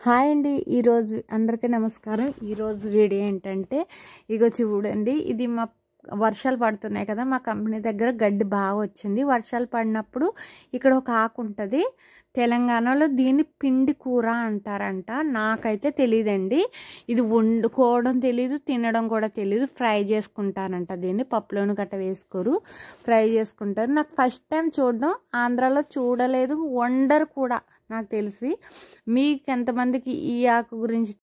Hi అండి, ఈరోజు అందరికీ నమస్కారం. ఈరోజు వీడియో ఏంటంటే ఇగో చూడండి, ఇది మా వర్షాలు పడుతున్నాయి కదా, మా కంపెనీ దగ్గర గడ్డి బాగా వచ్చింది. వర్షాలు పడినప్పుడు ఇక్కడ ఒక ఆకు ఉంటుంది. తెలంగాణలో దీన్ని పిండి కూర అంటారంట. నాకైతే తెలియదండి, ఇది వండుకోవడం తెలీదు, తినడం కూడా తెలీదు. ఫ్రై చేసుకుంటారంట, దీన్ని పప్పులోను గట్ట వేసుకోరు, ఫ్రై చేసుకుంటారు. నాకు ఫస్ట్ టైం చూడడం, ఆంధ్రాలో చూడలేదు, వండరు కూడా నాకు తెలిసి. మీకు ఎంతమందికి ఈ ఆకు గురించి